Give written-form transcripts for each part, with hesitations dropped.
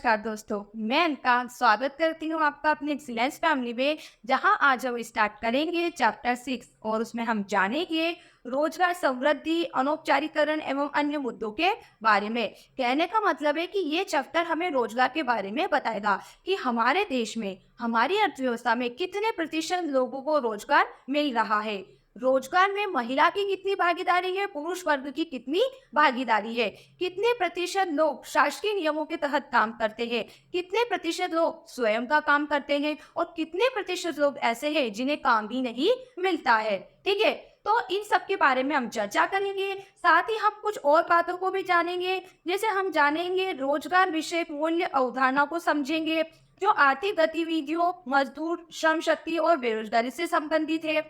नमस्कार दोस्तों, मैं अनका स्वागत करती हूँ आपका अपने एक्सीलेंस फैमिली में, जहाँ आज हम स्टार्ट करेंगे चैप्टर 6 और उसमें हम जानेंगे रोजगार समृद्धि, अनौपचारिकरण एवं अन्य मुद्दों के बारे में। कहने का मतलब है कि ये चैप्टर हमें रोजगार के बारे में बताएगा कि हमारे देश में, हमारी अर्थव्यवस्था में कितने प्रतिशत लोगों को रोजगार मिल रहा है। रोजगार में महिला की कितनी भागीदारी है, पुरुष वर्ग की कितनी भागीदारी है, कितने प्रतिशत लोग शासकीय नियमों के तहत काम करते हैं, कितने प्रतिशत लोग स्वयं का काम करते हैं और कितने प्रतिशत लोग ऐसे हैं जिन्हें काम भी नहीं मिलता है। ठीक है, तो इन सब के बारे में हम चर्चा करेंगे। साथ ही हम कुछ और बातों को भी जानेंगे, जैसे हम जानेंगे रोजगार विषय मूल्य अवधारणा को समझेंगे, जो आर्थिक गतिविधियों, मजदूर, श्रम शक्ति और बेरोजगारी से संबंधित है।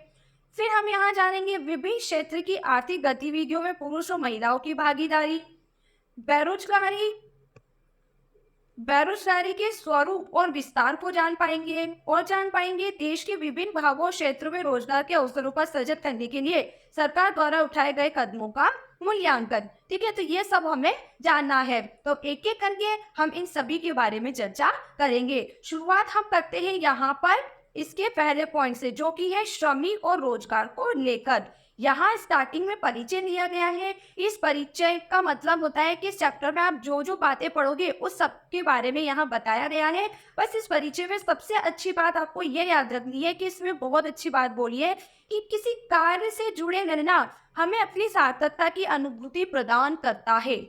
फिर हम यहाँ जानेंगे विभिन्न क्षेत्र की आर्थिक गतिविधियों में पुरुष और महिलाओं की भागीदारी, बेरोजगारी बेरोजगारी के स्वरूप और विस्तार को जान पाएंगे देश के विभिन्न भागों और क्षेत्रों में रोजगार के अवसरों का सृजन करने के लिए सरकार द्वारा उठाए गए कदमों का मूल्यांकन। ठीक है, तो ये सब हमें जानना है, तो एक एक करके हम इन सभी के बारे में चर्चा करेंगे। शुरुआत हम करते हैं यहाँ पर इसके पहले पॉइंट से, जो कि है श्रमिक और रोजगार को लेकर। यहाँ स्टार्टिंग में परिचय दिया गया है। इस परिचय का मतलब होता है कि इस चैप्टर में आप जो जो बातें पढ़ोगे उस सब के बारे में यहाँ बताया गया है। बस इस परिचय में सबसे अच्छी बात आपको ये याद रखनी है कि इसमें बहुत अच्छी बात बोली है कि किसी कार्य से जुड़े रहना हमें अपनी सार्थकता की अनुभूति प्रदान करता है।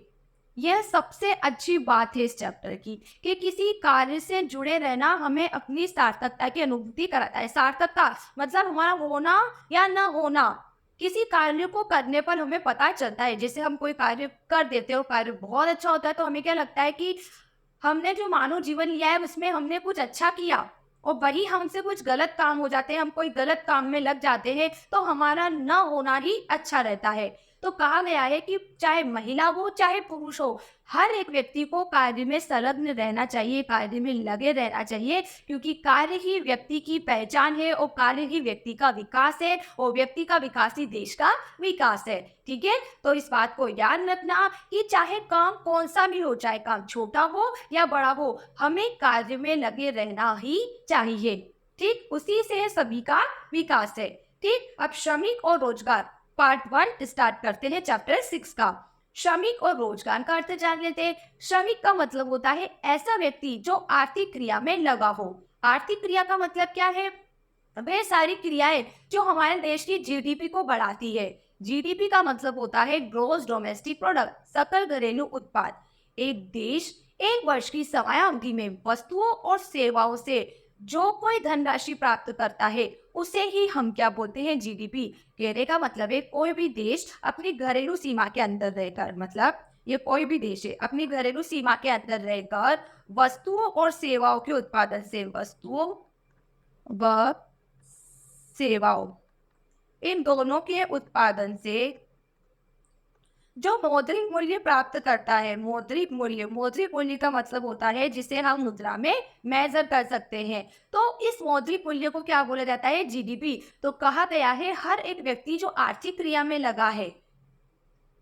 यह सबसे अच्छी बात है इस चैप्टर की कि किसी कार्य से जुड़े रहना हमें अपनी सार्थकता की अनुभूति कराता है। सार्थकता मतलब हमारा होना या न होना। किसी कार्य को करने पर हमें पता चलता है, जैसे हम कोई कार्य कर देते हो, कार्य बहुत अच्छा होता है तो हमें क्या लगता है कि हमने जो मानव जीवन लिया है उसमें हमने कुछ अच्छा किया, और वही हमसे कुछ गलत काम हो जाते हैं, हम कोई गलत काम में लग जाते हैं तो हमारा न होना ही अच्छा रहता है। तो कहा गया है कि चाहे महिला हो चाहे पुरुष हो, हर एक व्यक्ति को कार्य में संलग्न रहना चाहिए, कार्य में लगे रहना चाहिए, क्योंकि कार्य ही व्यक्ति की पहचान है और कार्य ही व्यक्ति का विकास है और व्यक्ति का विकास ही देश का विकास है। ठीक है, तो इस बात को याद रखना कि चाहे काम कौन सा भी हो, चाहे काम छोटा हो या बड़ा हो, हमें कार्य में लगे रहना ही चाहिए। ठीक, उसी से सभी का विकास है। ठीक, अब श्रमिक और रोजगार पार्ट 1 स्टार्ट करते हैं चैप्टर 6 का। श्रमिक और रोजगार का अर्थ जान लेते हैं। श्रमिक का मतलब होता है ऐसा व्यक्ति जो आर्थिक क्रिया में लगा हो। आर्थिक क्रिया का मतलब क्या है? वह सारी क्रियाएं जो हमारे देश की जीडीपी को बढ़ाती है। जीडीपी का मतलब होता है ग्रोस डोमेस्टिक प्रोडक्ट, सकल घरेलू उत्पाद। एक देश एक वर्ष की समयावधि में वस्तुओं और सेवाओं से जो कोई धनराशि प्राप्त करता है उसे ही हम क्या बोलते हैं? जीडीपी। कहने का मतलब है कोई भी देश अपनी घरेलू सीमा के अंदर रहकर, मतलब ये कोई भी देश है अपनी घरेलू सीमा के अंदर रहकर वस्तुओं और सेवाओं के उत्पादन से, वस्तुओं व सेवाओं इन दोनों के उत्पादन से जो मौद्रिक मूल्य प्राप्त करता है। मौद्रिक मूल्य का मतलब होता है जिसे हम मुद्रा में मेजर कर सकते हैं। तो इस मौद्रिक मूल्य को क्या बोला जाता है? जीडीपी। तो कहा गया है हर एक व्यक्ति जो आर्थिक क्रिया में लगा है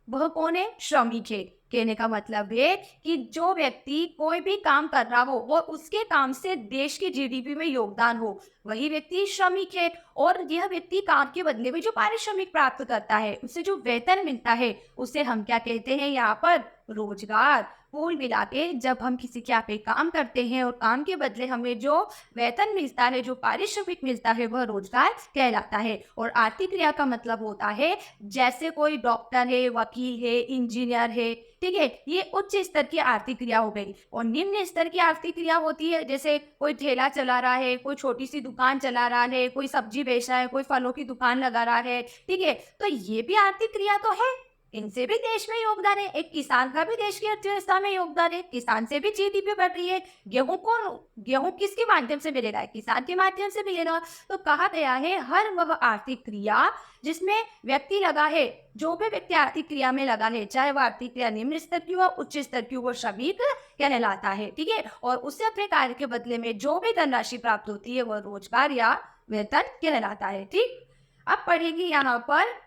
वह कौन है? श्रमिक है। कहने का मतलब है कि जो व्यक्ति कोई भी काम कर रहा हो और उसके काम से देश की जीडीपी में योगदान हो, वही व्यक्ति श्रमिक है। और यह व्यक्ति काम के बदले में जो पारिश्रमिक प्राप्त करता है, उसे जो वेतन मिलता है, उसे हम क्या कहते हैं? यहाँ पर रोजगार। कुल मिला के जब हम किसी के यहाँ पे काम करते हैं और काम के बदले हमें जो वेतन मिलता है, जो पारिश्रमिक मिलता है, वह रोजगार कहलाता है। और आर्थिक क्रिया का मतलब होता है जैसे कोई डॉक्टर है, वकील है, इंजीनियर है। ठीक है, ये उच्च स्तर की आर्थिक क्रिया हो गई। और निम्न स्तर की आर्थिक क्रिया होती है जैसे कोई ठेला चला रहा है, कोई छोटी सी दुकान चला रहा है, कोई सब्जी बेच रहा है, कोई फलों की दुकान लगा रहा है। ठीक है, तो ये भी आर्थिक क्रिया तो है, इनसे भी देश में योगदान है। एक किसान का भी देश की अर्थव्यवस्था में योगदान है, किसान से भी जीडीपी बढ़ रही है। गेहूं किसके माध्यम से मिलेगा? किसान के माध्यम से मिलेगा। तो कहा गया है हर वह आर्थिक क्रिया जिसमें व्यक्ति लगा है, जो भी व्यक्ति आर्थिक क्रिया में लगा है, चाहे वह आर्थिक क्रिया निम्न स्तर की हो, उच्च स्तर की हो, वो श्रमिक कहलाता है। ठीक है, और उससे अपने कार्य के बदले में जो भी धनराशि प्राप्त होती है वह रोजगार या वेतन कहलाता है। ठीक, अब पढ़ेंगे यहाँ पर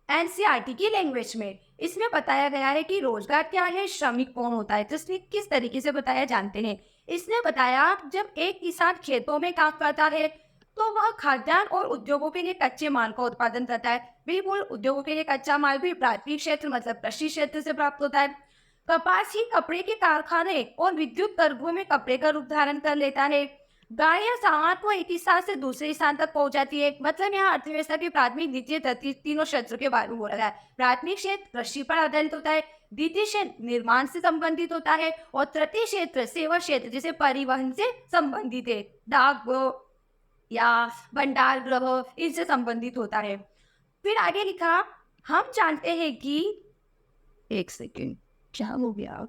एनसीईआरटी की लैंग्वेज में। इसमें बताया गया है कि रोजगार क्या है, श्रमिक कौन होता है, तो इसमें किस तरीके से बताया जानते हैं। इसने बताया जब एक किसान खेतों में काम करता है तो वह खाद्यान्न और उद्योगों के लिए कच्चे माल का उत्पादन करता है। बिल्कुल, उद्योगों के लिए कच्चा माल भी प्राथमिक क्षेत्र मतलब कृषि क्षेत्र से प्राप्त होता है। कपास ही कपड़े के कारखाने और विद्युत कर्घों में कपड़े का रूप धारण कर लेता है। गाय या सांड को एक स्थान से दूसरे स्थान तक पहुंच जाती है। मतलब यहाँ अर्थव्यवस्था की प्राथमिक, द्वितीय, तृतीय तीनों क्षेत्रों के बारे में बोला गया है। प्राथमिक क्षेत्र कृषि पर आधारित होता है, द्वितीय क्षेत्र निर्माण से संबंधित होता है और तृतीय क्षेत्र सेवा क्षेत्र जैसे परिवहन से संबंधित है, डाक या भंडार गृह इनसे संबंधित होता है। फिर आगे लिखा, हम जानते हैं कि, एक सेकेंड, क्या हो गया,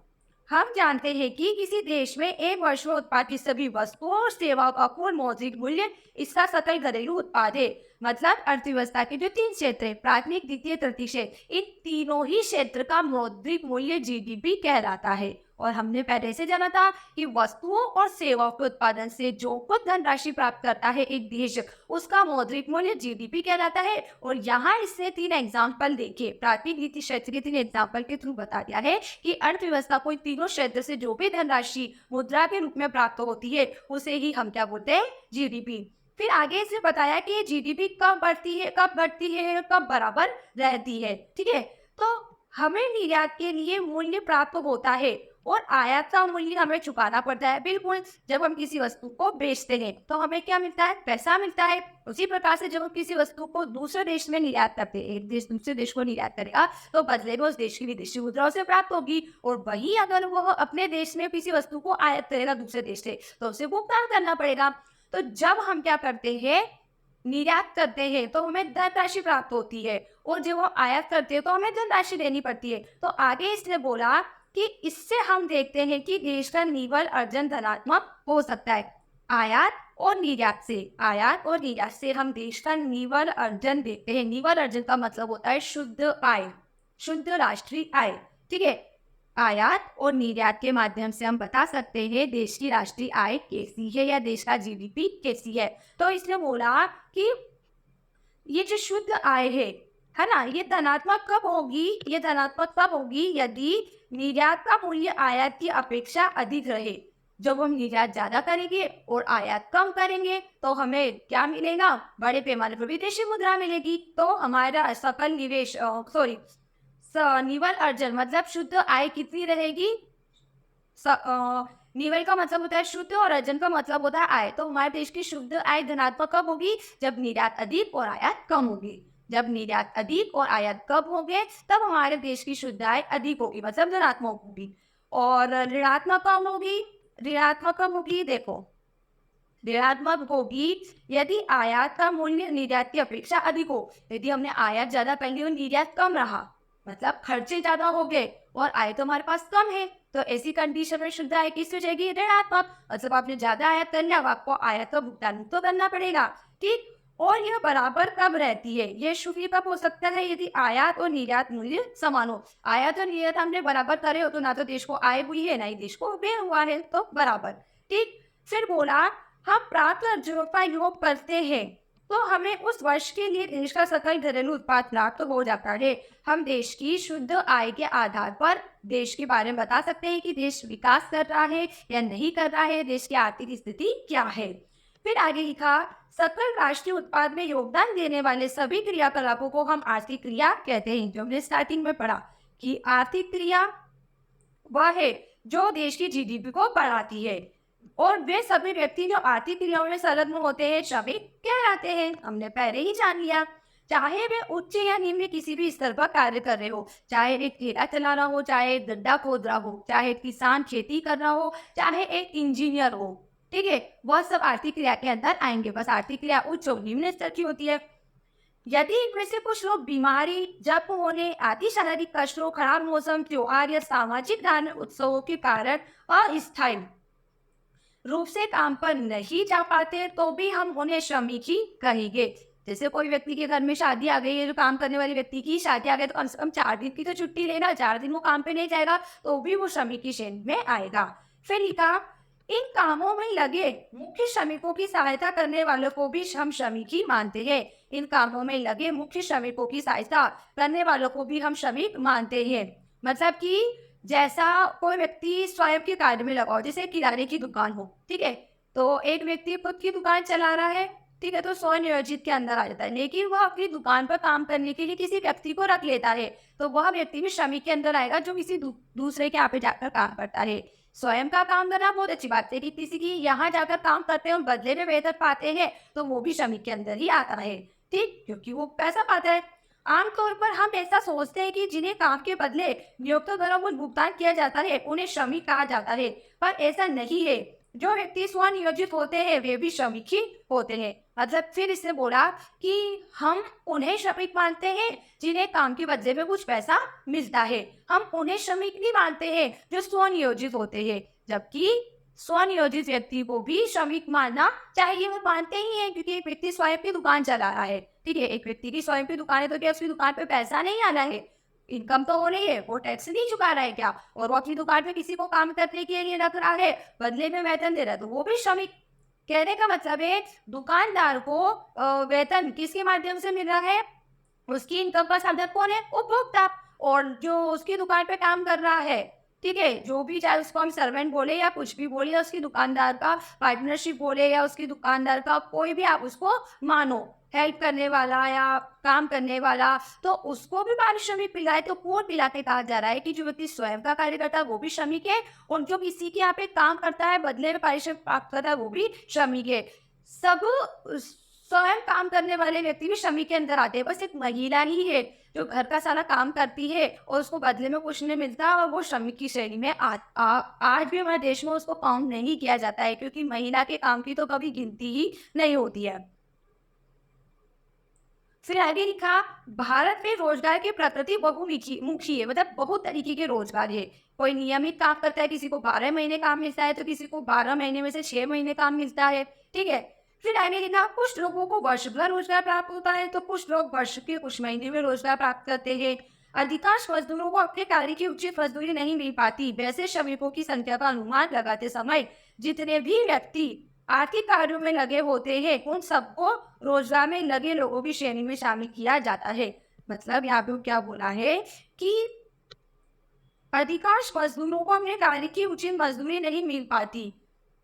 हम जानते हैं कि किसी देश में एक वर्ष में उत्पाद की सभी वस्तुओं और सेवाओं का कुल मौद्रिक मूल्य इसका सकल घरेलू उत्पाद है। मतलब अर्थव्यवस्था के जो 3 क्षेत्र है, प्राथमिक, द्वितीय, तृतीय क्षेत्र, इन तीनों ही क्षेत्र का मौद्रिक मूल्य जीडीपी कहलाता है। और हमने पहले से जाना था कि वस्तुओं और सेवाओं के उत्पादन से जो कुछ धनराशि प्राप्त करता है एक देश, उसका मौद्रिक मूल्य जीडीपी कहलाता है। और यहाँ इसने 3 एग्जाम्पल देखे, प्राथमिक, द्वितीय क्षेत्र के 3 एग्जाम्पल के थ्रू बता दिया है कि अर्थव्यवस्था को तीनों क्षेत्र से जो भी धनराशि मुद्रा के रूप में प्राप्त होती है उसे ही हम क्या बोलते हैं, जीडीपी। फिर आगे इसने बताया कि जीडीपी कब बढ़ती है, कब घटती है, कब बराबर रहती है। ठीक है, तो हमें निर्यात के लिए मूल्य प्राप्त होता है और आयात का मूल्य हमें चुकाना पड़ता है। बिल्कुल, जब हम किसी वस्तु को बेचते हैं तो हमें क्या मिलता है, पैसा मिलता है। उसी प्रकार से जब हम किसी वस्तु को दूसरे देश में निर्यात करते हैं, एक देश दूसरे देश को निर्यात करेगा तो बदले में उस देश की विदेशी मुद्राओं से प्राप्त होगी। और वही अगर वह अपने देश में किसी वस्तु को आयात करेगा दूसरे देश से तो उसे भुगतान करना पड़ेगा। तो जब हम क्या करते हैं, निर्यात करते हैं तो हमें धनराशि प्राप्त होती है और जब हम आयात करते हैं तो हमें धनराशि देनी पड़ती है। तो आगे इसने बोला कि इससे हम देखते हैं कि देश का निव्वल अर्जन धनात्मक हो सकता है। आयात और निर्यात से हम देश का निव्वल अर्जन देखते हैं। निव्वल अर्जन का मतलब होता है शुद्ध आय, शुद्ध राष्ट्रीय आय। ठीक है, आयात और निर्यात के माध्यम से हम बता सकते हैं देश की राष्ट्रीय आय कैसी है या देश का जीडीपी कैसी है। तो इसने बोला कि ये जो शुद्ध आय है ना, ये धनात्मक कब होगी, ये धनात्मक तब होगी यदि निर्यात का मूल्य आयात की अपेक्षा अधिक रहे। जब हम निर्यात ज्यादा करेंगे और आयात कम करेंगे तो हमें क्या मिलेगा, बड़े पैमाने पर विदेशी मुद्रा मिलेगी। तो हमारा सकल निवेश निवल अर्जन मतलब शुद्ध आय कितनी रहेगी, निवल का मतलब होता है शुद्ध और अर्जन का मतलब होता है आय। तो हमारे देश की शुद्ध आय धनात्मक कब होगी, जब निर्यात अधिक और आयात कम होगी। जब निर्यात अधिक और आयात कम होंगे तब हमारे देश की शुद्ध आय अधिक होगी, मतलब धनात्मक होगी। और ऋणात्मक कब होगी, ऋणात्मक कब होगी, देखो ऋणात्मक होगी यदि आयात का मूल्य निर्यात की अपेक्षा अधिक हो। यदि हमने आयात ज्यादा कर ली और निर्यात कम रहा, मतलब खर्चे ज्यादा हो गए और आय तो हमारे पास कम है, तो ऐसी कंडीशन में शुद्ध आय किस हो जाएगी, ऋणात्मक। मतलब आपने ज्यादा आयात कर लिया, अब आपको आयात का भुगतान तो करना पड़ेगा। ठीक, और यह बराबर कब रहती है, यह शुद्ध कब हो सकता है, यदि आयात और निर्यात मूल्य समान हो। आयात और निर्यात हमने बराबर करे हो तो ना तो देश को आय हुई है ना ही देश को व्यय हुआ है, तो बराबर। ठीक, फिर बोला हम प्राप्त अर्जनों का योग करते हैं तो हमें उस वर्ष के लिए देश का सकल घरेलू उत्पाद प्राप्त हो जाता है। हम देश की शुद्ध आय के आधार पर देश के बारे में बता सकते हैं कि देश विकास कर रहा है या नहीं कर रहा है, देश की आर्थिक स्थिति क्या है। फिर आगे लिखा, सकल राष्ट्रीय उत्पाद में योगदान देने वाले सभी क्रियाकलापों को हम आर्थिक क्रिया कहते हैं। जो हमने स्टार्टिंग में पढ़ा कि आर्थिक क्रिया वह है जो देश की जीडीपी को बढ़ाती है, और वे सभी व्यक्ति जो आर्थिक क्रियाओं में संलग्न होते हैं श्रमिक कहलाते हैं। हमने पहले ही जान लिया। चाहे वे उच्च या निम्न किसी भी स्तर पर कार्य कर रहे हो, चाहे एक ठेला चला रहा हो, चाहे गड्ढा खोद रहा हो, चाहे किसान खेती कर रहा हो, चाहे एक इंजीनियर हो, ठीक है, वह सब आर्थिक क्रिया के अंदर आएंगे। बस आर्थिक क्रिया उच्च और निम्न स्तर की होती है। यदि इनमें से कुछ लोग बीमारी, जप होने आदि शारीरिक कष्टों, खराब मौसम, त्योहार या सामाजिक धार्मिक उत्सवों के कारण अस्थायी रूप से काम पर नहीं जा पाते तो भी हम उन्हें श्रमिक ही कहेंगे। जैसे कोई व्यक्ति के घर में शादी आ गई है, जो काम करने वाले व्यक्ति की शादी आ गई, तो कम से कम 4 दिन की तो छुट्टी लेना, 4 दिन वो काम पे नहीं जाएगा तो भी वो श्रमिक की श्रेणी में आएगा। फिर लिखा, इन कामों में लगे मुख्य श्रमिकों की सहायता करने वालों को भी हम श्रमिक ही मानते हैं। इन कामों में लगे मुख्य श्रमिकों की सहायता करने वालों को भी हम श्रमिक मानते हैं। मतलब कि जैसा कोई व्यक्ति स्वयं के कार्य में लगा हो, जैसे किराने की दुकान हो, ठीक है? तो एक व्यक्ति खुद की दुकान चला रहा है, ठीक है? तो स्वनियोजित के अंदर आ जाता है, लेकिन वह अपनी दुकान पर काम करने के लिए किसी व्यक्ति को रख लेता है, तो वह व्यक्ति भी श्रमिक के अंदर आएगा जो किसी दूसरे के यहाँ पे जाकर काम करता है। स्वयं का काम करना बहुत अच्छी बात है कि किसी की यहाँ जाकर काम करते हैं और बदले में वेतन पाते हैं, तो वो भी श्रमिक के अंदर ही आता है, ठीक? क्योंकि वो पैसा पाता है। आमतौर पर हम ऐसा सोचते हैं कि जिन्हें काम के बदले नियोक्ता द्वारा कुछ भुगतान किया जाता है, उन्हें श्रमिक कहा जाता है, पर ऐसा नहीं है। जो व्यक्ति स्वनियोजित होते हैं, वे भी श्रमिक ही होते हैं। मतलब फिर इसने बोला कि हम उन्हें श्रमिक मानते हैं जिन्हें काम के बदले में कुछ पैसा मिलता है। हम उन्हें श्रमिक नहीं मानते हैं जो स्वनियोजित होते हैं, जबकि स्वनियोजित व्यक्ति को भी श्रमिक मानना चाहिए। वो मानते ही हैं, क्योंकि एक व्यक्ति स्वयं की दुकान चला रहा है, ठीक है? एक व्यक्ति की स्वयं की दुकान है, तो क्या उसकी दुकान पे पैसा नहीं आना है? इनकम तो हो रही है, वो टैक्स नहीं चुका रहा है क्या? और वो अपनी दुकान पे किसी को काम करने के लिए रख रहा है, बदले में वेतन दे रहा है, तो वो भी श्रमिक। कहने का मतलब है दुकानदार को वेतन किसके माध्यम से मिल रहा है? उसकी इनकम का साधन कौन है? उपभोक्ता। और जो उसकी दुकान पे काम कर रहा है, ठीक है, जो भी, चाहे उसको हम सर्वेंट बोले या कुछ भी बोले, या उसकी दुकानदार का पार्टनरशिप बोले, या उसकी दुकानदार का कोई भी आप उसको मानो, हेल्प करने वाला या काम करने वाला, तो उसको भी पारिश्रमिक मिला है। तो कौन मिला के कहा जा रहा है कि जो व्यक्ति स्वयं का कार्य करता है वो भी श्रमिक है, और जो किसी के यहाँ पे काम करता है बदले में पारिश्रमिक प्राप्त करता है वो भी श्रमिक है। सब स्वयं काम करने वाले व्यक्ति भी श्रमिक के अंदर आते हैं। बस एक महिला ही है जो घर का सारा काम करती है और उसको बदले में कुछ नहीं मिलता, और वो श्रमिक की श्रेणी में आज भी हमारे देश में उसको काउंट नहीं किया जाता है, क्योंकि महिला के काम की तो कभी गिनती ही नहीं होती है। फिर आगे लिखा, भारत में रोजगार की प्रकृति बहुमुखी है, मतलब बहुत तरीके के रोजगार है। कोई नियमित काम करता है, किसी को 12 महीने काम मिलता है, तो किसी को 12 महीने में से 6 महीने काम मिलता है, ठीक है? फिर आगे लिखा, कुछ लोगों को वर्ष भर रोजगार प्राप्त होता है, तो कुछ लोग वर्ष के कुछ महीने में रोजगार प्राप्त करते हैं। अधिकांश मजदूरों को अपने कार्य की उचित मजदूरी नहीं मिल पाती। वैसे श्रमिकों की संख्या का अनुमान लगाते समय जितने भी व्यक्ति आर्थिक कार्यों में लगे होते हैं, उन सबको रोजगार में लगे लोगों की श्रेणी में शामिल किया जाता है। मतलब यहाँ पे क्या बोला है कि अधिकांश मजदूरों को अपने कार्य की उचित मजदूरी नहीं मिल पाती।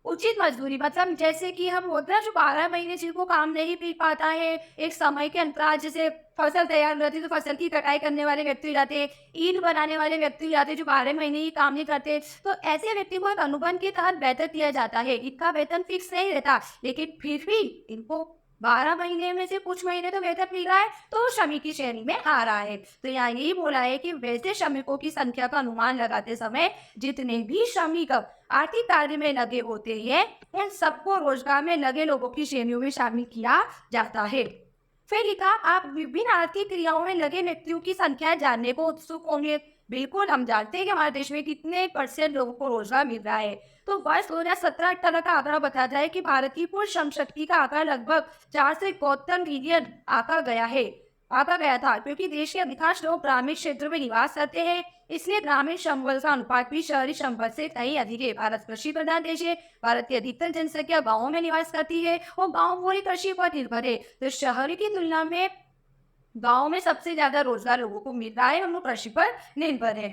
उचित मजदूरी मतलब जैसे कि हम बोलते हैं जो 12 महीने जिनको काम नहीं मिल पाता है, एक समय के अंतराल, जैसे फसल तैयार हो जाती है तो फसल की कटाई करने वाले व्यक्ति हो जाते हैं, ईंट बनाने वाले व्यक्ति हो जाते हैं जो 12 महीने ही काम नहीं करते, तो ऐसे व्यक्ति को एक अनुबंध के तहत वेतन दिया जाता है। इनका वेतन फिक्स नहीं रहता, लेकिन फिर भी इनको 12 महीने में से कुछ महीने तो वेतन मिल रहा है, तो श्रमिक की श्रेणी में आ रहा है। तो यहाँ यही बोला है कि वैसे श्रमिकों की संख्या का अनुमान लगाते समय जितने भी श्रमिक आर्थिक कार्य में लगे होते हैं, उन सबको रोजगार में लगे लोगों की श्रेणियों में शामिल किया जाता है। फिर लिखा, आप विभिन्न आर्थिक क्रियाओं में लगे व्यक्तियों की संख्या जानने को उत्सुक होंगे। बिल्कुल, हम जानते हैं कि हमारे देश में कितने % लोगों को रोजगार मिल रहा है। तो वर्ष 2017-18 का आंकड़ा बताता है कि भारत की कुल श्रम शक्ति का आंकड़ा लगभग 4 से 72 मिलियन आका गया था, क्योंकि देश के अधिकांश लोग ग्रामीण क्षेत्रों में निवास करते हैं, इसलिए ग्रामीण श्रम बल का अनुपात भी शहरी श्रम बल से कहीं अधिक है। भारत कृषि प्रधान देश है, भारत की अधिकतर जनसंख्या गाँवों में निवास करती है और गाँव पूरी कृषि पर निर्भर है। तो शहरी की तुलना में गाँव में सबसे ज्यादा रोजगार लोगों को मिल रहा है और वो कृषि पर निर्भर है।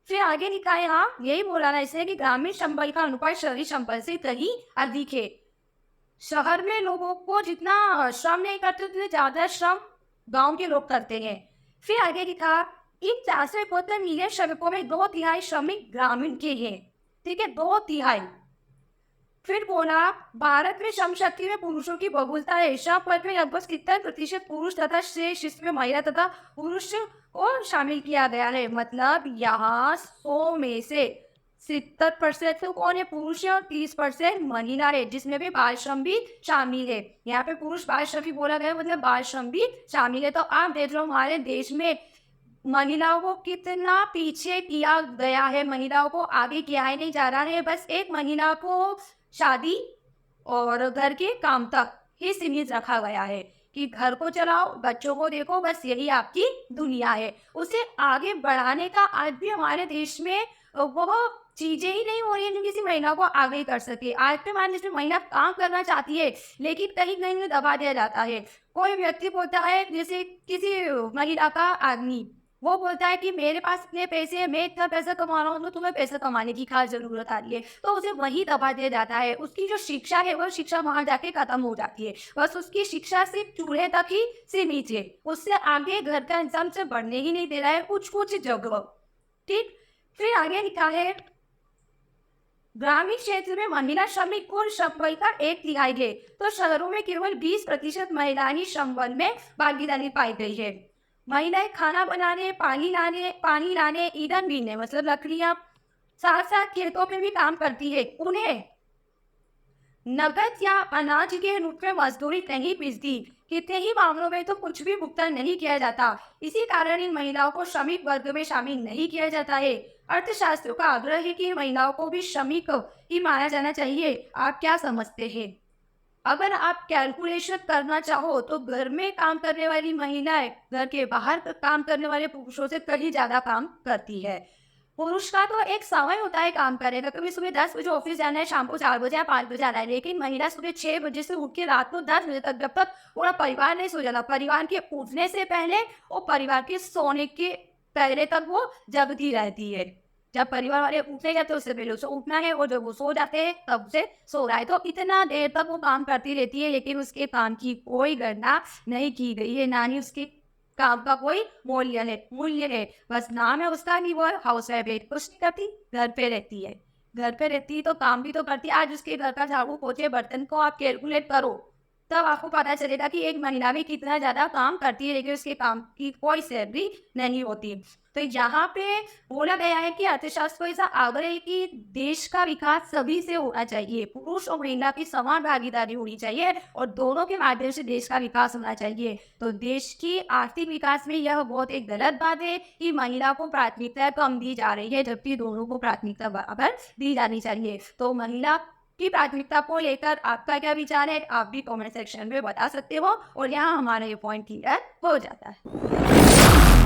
फिर आगे लिखा है, हाँ यही बोला ना इसने कि ग्रामीण श्रम बल का अनुपात शहरी श्रम बल से कहीं अधिक है। शहर में लोगों को जितना श्रम नहीं करते उतने ज्यादा श्रम गांव के लोग करते हैं। फिर आगे लिखा, इन 472 मिलियन श्रमिकों में 2/3 श्रमिक ग्रामीण के हैं, ठीक है, 2/3। फिर बोला, भारत में श्रम शक्ति में पुरुषों की बहुलता है। श्रम बल में लगभग 70% पुरुष तथा शेष इसमें महिला तथा पुरुष को शामिल किया गया है। मतलब यहाँ 100 में से 70% तो कौन है? पुरुष है, और 30% महिला है, जिसमें भी बाल श्रम भी शामिल है। यहाँ पे पुरुष बाल श्रम भी बोला गया, मतलब बाल श्रम भी शामिल है। तो आप देख रहे हो हमारे देश में महिलाओं को कितना पीछे किया गया है, महिलाओं को आगे किया ही नहीं जा रहा है। बस एक महिला को शादी और घर के काम तक ही सीमित रखा गया है कि घर को चलाओ, बच्चों को देखो, बस यही आपकी दुनिया है। उसे आगे बढ़ाने का आज भी हमारे देश में वो चीजें ही नहीं हो रही हैं जो किसी महिला को आगे कर सके। आज के मान लीजिए महिला काम करना चाहती है, लेकिन कहीं कहीं उन्हें दबा दिया जाता है। कोई व्यक्ति बोलता है, जैसे किसी महिला का आदमी, वो बोलता है कि मेरे पास इतने पैसे हैं, मैं इतना पैसा कमा रहा हूँ, तो तुम्हें पैसा कमाने की खास जरूरत आ रही है, तो उसे वही दबा दिया जाता है। उसकी जो शिक्षा है वो शिक्षा वहां जाके खत्म हो जाती है। बस उसकी शिक्षा सिर्फ चूल्हे तक ही सीमित है, उससे आगे घर का इंसान से बढ़ने ही नहीं दे रहा है कुछ कुछ जगह। ठीक, फिर आगे लिखा है, ग्रामीण क्षेत्र में महिला श्रमिक कुल श्रम बल का 1/3 है, तो शहरों में केवल 20% महिलाएं ही श्रम बल में भागीदारी पाई गई है। महिलाएं खाना बनाने, पानी लाने, ईंधन बीनने मतलब लकड़ियां, साथ साथ खेतों में भी काम करती है। उन्हें नकद या अनाज के रूप में मजदूरी नहीं मिलती। कितने ही मामलों में तो कुछ भी भुगतान नहीं किया जाता। इसी कारण इन महिलाओं को श्रमिक वर्ग में शामिल नहीं किया जाता है। अर्थशास्त्रियों का आग्रह है कि महिलाओं को भी श्रमिक ही माना जाना चाहिए। आप क्या समझते हैं? अगर आप कैलकुलेशन करना चाहो तो घर में काम करने वाली महिलाएं घर के बाहर काम करने वाले पुरुषों से कहीं ज्यादा काम करती है। पुरुष का तो एक समय होता है काम करने का, कभी सुबह 10 बजे ऑफिस जाना है, शाम को 4 बजे या 5 बजे आना है, लेकिन महिला सुबह 6 बजे से उठ के रात को 10 बजे तक, जब तक पूरा परिवार नहीं सो जाता, परिवार के उठने से पहले और परिवार के सोने के पहले तक वो जगती रहती है। जब परिवार वाले उठने जाते उससे पहले उसे उठना है, और जब वो सो जाते हैं तब से सो रहा है, तो इतना देर तक वो काम करती रहती है, लेकिन उसके काम की कोई गणना नहीं की गई है, ना ही उसके काम का कोई मूल्य है। बस नाम है उसका कि वो हाउस वाइफ है, कुछ नहीं करती, घर पे रहती है। घर पे रहती तो काम भी तो करती है। आज उसके घर का झाड़ू पोछे बर्तन को आप कैलकुलेट करो, तब आपको पता चलेगा कि एक महिला भी कितना ज्यादा काम करती है, लेकिन उसके काम की कोई सैलरी नहीं होती। तो यहाँ पे बोला गया है कि अर्थशास्त्र को ऐसा आग्रह है कि देश का विकास सभी से होना चाहिए, पुरुष और महिला की समान भागीदारी होनी चाहिए, और दोनों के माध्यम से देश का विकास होना चाहिए। तो देश की आर्थिक विकास में यह बहुत एक गलत बात है कि महिला को प्राथमिकता कम दी जा रही है, जबकि दोनों को प्राथमिकता बराबर दी जानी चाहिए। तो महिला की प्राथमिकता को लेकर आपका क्या विचार है, आप भी कमेंट सेक्शन में बता सकते हो, और यहाँ हमारा ये पॉइंट क्लियर हो जाता है।